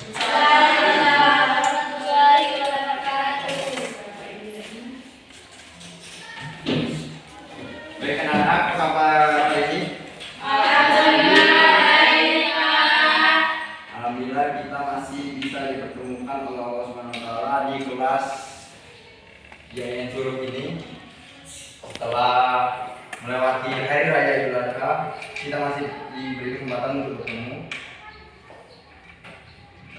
Baik anak-anak, apa kabar hari ini? Alhamdulillah kita masih bisa dipertemukan oleh Allah Subhanahu wa taala di kelas Yayan Curug ini. Setelah melewati hari raya Idul Adha, kita masih diberi kesempatan untuk bertemu.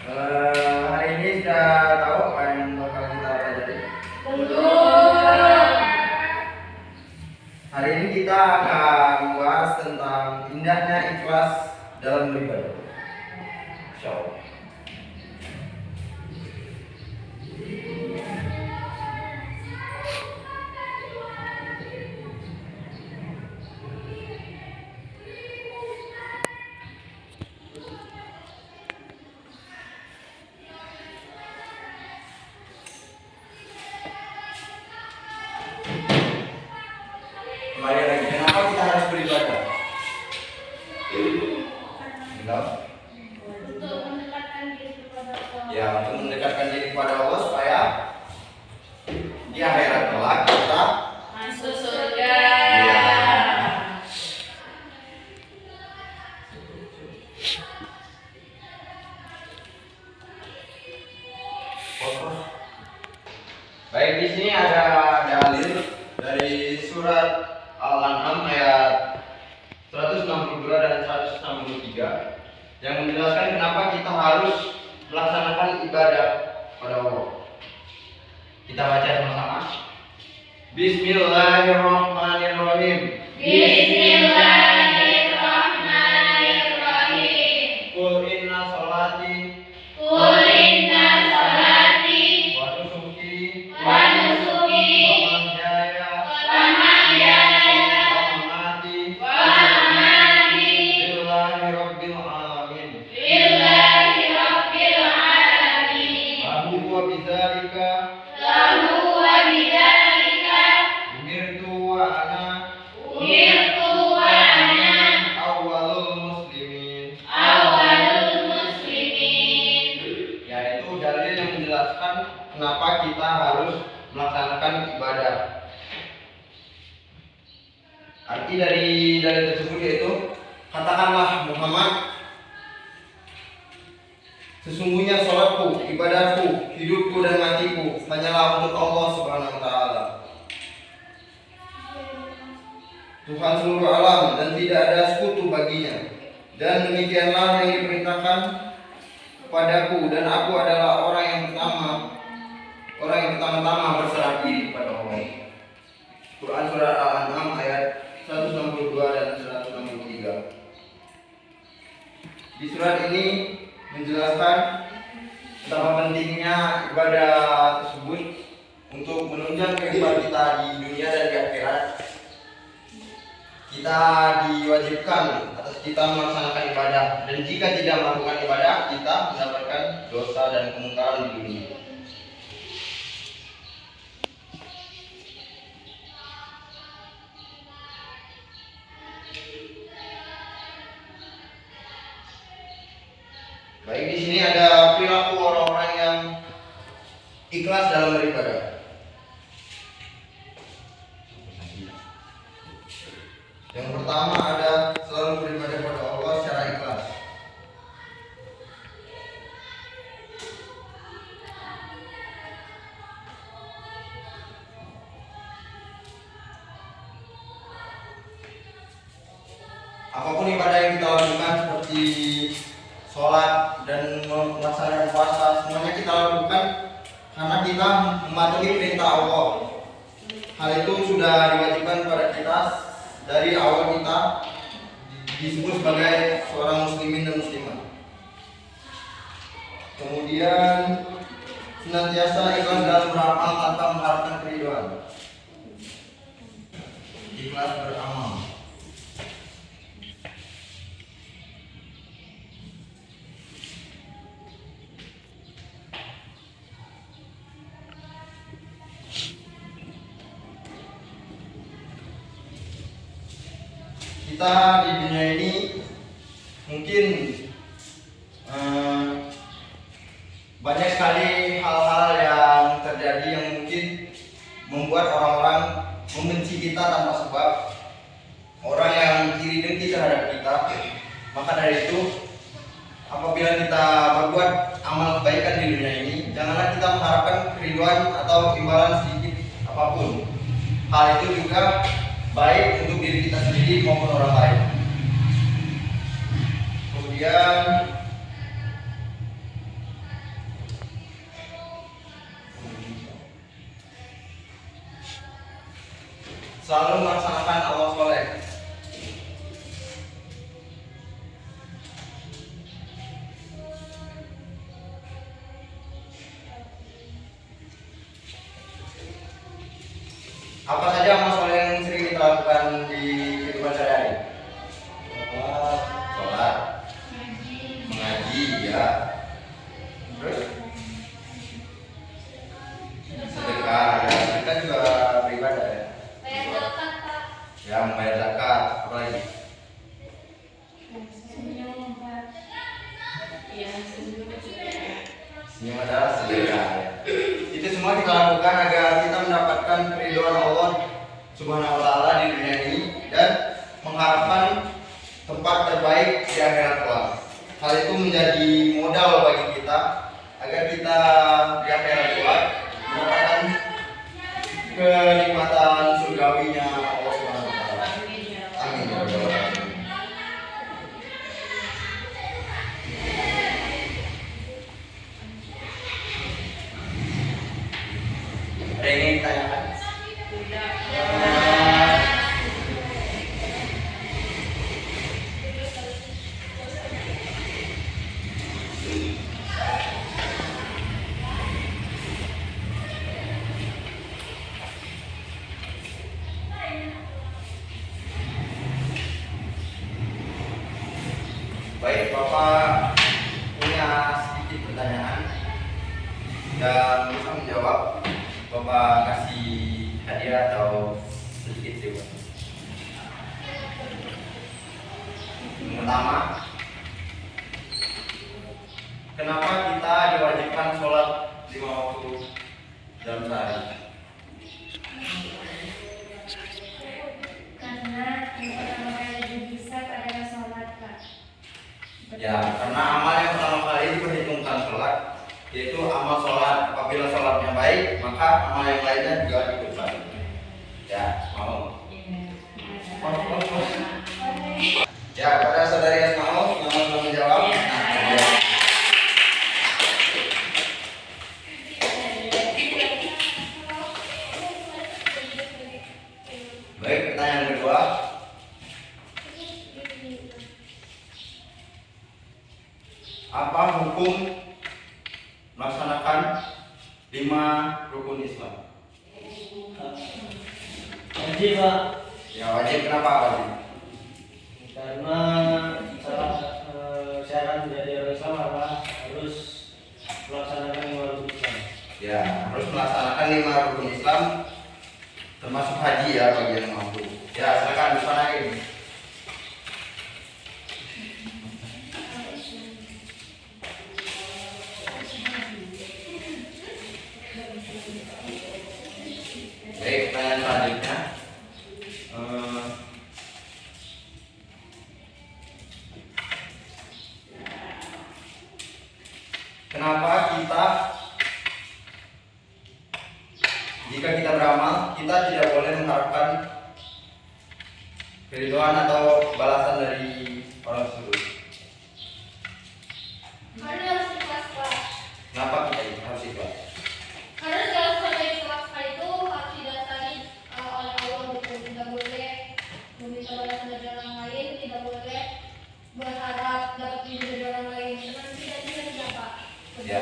Hari ini sudah tahu apa yang bakal kita pelajari? Hari ini kita akan membahas tentang indahnya ikhlas dalam beribadah. Insyaallah. Kembali lagi, kenapa kita harus beribadah? Untuk mendekatkan diri kepada Allah. Ya, untuk mendekatkan diri kepada Allah supaya di akhirat kelak kita Masuk surga. ya. Baik, di sini ada dalil dari surat Al-An'am ayat 162 dan 163 yang menjelaskan kenapa kita harus melaksanakan ibadah pada Allah. Kita baca sama-sama. Bismillahirrahmanirrahim. Bismillahirrahmanirrahim. Qul inna sholati Qul inna sholati wa nusuki wa nusuki wa mahyaya wa mahyaya wa mamati wa mamati lillahi rabbil alamin. lillahi rabbil alamin. Lahu wa bidzalika Lahu wa bidzalika umirtu wa ana umirtu wa ana awwalul muslimin. awwalul muslimin. Yaitu dalil yang menjelaskan kenapa kita harus melaksanakan ibadah. Arti dari dalil tersebut yaitu, katakanlah Muhammad, sesungguhnya sholatku, ibadahku, hidupku dan matiku hanyalah untuk Allah Subhanahu wa taala, Tuhan seluruh alam, dan tidak ada sekutu baginya. Dan demikianlah yang diperintahkan kepadaku, dan aku adalah orang yang pertama-tama berserah diri kepada Allah. Quran surah Al-An'am ayat 162 dan 163. Di surat ini menjelaskan betapa pentingnya ibadah tersebut untuk menunjang kehidupan kita di dunia dan di akhirat. Kita diwajibkan atas kita melaksanakan ibadah, dan jika tidak melakukan ibadah, kita mendapatkan dosa dan kemungkaran di dunia. Baik, di sini ada perilaku orang-orang yang ikhlas dalam beribadah. Yang pertama ada selalu beribadah kepada Allah secara ikhlas. Apapun ibadah yang kita lakukan seperti sholat dan melaksanakan puasa, semuanya kita lakukan karena kita mematuhi perintah Allah. Hal itu sudah diwajibkan kepada kita dari awal kita disebut sebagai seorang muslimin dan muslimah. Kemudian senantiasa ikhlas dalam beramal tanpa mengharapkan keridhaan. Ikhlas beramal. Kita di dunia ini mungkin banyak sekali hal-hal yang terjadi yang mungkin membuat orang-orang membenci kita tanpa sebab, orang yang iri dengki terhadap kita. Maka dari itu, apabila kita berbuat amal kebaikan di dunia ini, janganlah kita mengharapkan keriduan atau imbalan sedikit apapun. Hal itu juga baik untuk diri kita sendiri maupun orang lain. Kemudian selalu melaksanakan amal soleh. Apa saja amal soleh yang sering kita lakukan di kehidupan sehari-hari? Sholat, mengaji, ya. Terus sedekah, ya. Sedekah juga beribadah, ya. Ya, membayar zakat, apa lagi? Senyum adalah sedekah. Itu semua kita lakukan agar kita mendapatkan keridhaan Allah Subhanahu wa taala di dunia ini dan mengharapkan tempat terbaik di akhirat kelak. Hal itu menjadi modal bagi kita agar kita di akhirat kelak mendapatkan kenikmatan surgawinya Allah Subhanahu wa taala. Amin ya rabbal alamin. Ada yang ingin ditanyakan? Baik, Bapak punya sedikit pertanyaan dan bisa menjawab. Bapak kasih hadiah atau sedikit juga. Yang pertama, kenapa kita diwajibkan sholat 5 waktu dalam sehari? Karena yang pertama kali dihisab adalah sholat, Kak. Ya, karena amal yang pertama kali diperhitungkan sholat, yaitu amal sholat. Apabila sholatnya baik, maka amal yang lainnya juga ikut baik. Ya, mau. Ya, pada saudari yang mau menjawab. Baik, pertanyaan kedua. Apa hukum melaksanakan 5 rukun Islam? Wajib, Pak. Ya, wajib. Kenapa wajib? Karena syarat menjadi orang Islam adalah harus melaksanakan 5 rukun Islam. Ya, harus melaksanakan 5 rukun Islam, termasuk haji ya bagi yang mampu. Ya, silakan disanain. Baik, pertanyaan selanjutnya. Kenapa kita, jika kita beramal, kita tidak boleh mengharapkan keridhaan atau balasan dari orang tersebut? Karena harus ikhlas, Pak. Kenapa kita harus ikhlas? Karena segala sesuatu yang dilakukan itu harus didasari oleh Allah. Tidak boleh meminta balasan dari orang lain, tidak boleh berharap dapat dari orang lain. Karena tidak bisa, Pak. Ya.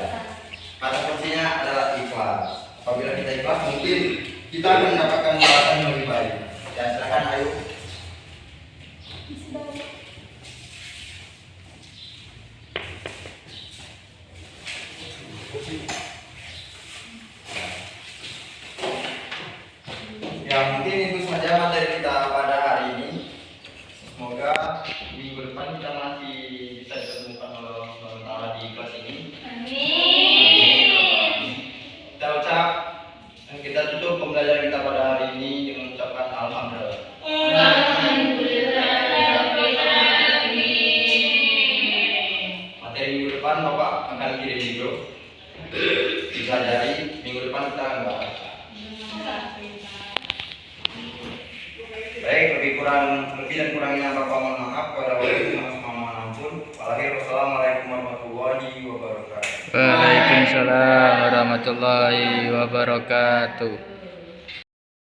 Kata kuncinya adalah ikhlas. Apabila kita ikhlas, mungkin kita akan mendapatkan balasan yang lebih baik. Ya, silakan ayo. Ya, mungkin itu saja materi kita pada hari ini. Semoga minggu depan kita masih bisa ditemukan oleh Allah SWT di kelas ini. Amin. pelajari. Minggu depan kita akan bahas. Baik, lebih dan kurangnya Bapak mohon maaf. Pada waktu itu mohon ampun. Wassalamualaikum warahmatullahi wabarakatuh. Waalaikumsalam warahmatullahi wabarakatuh.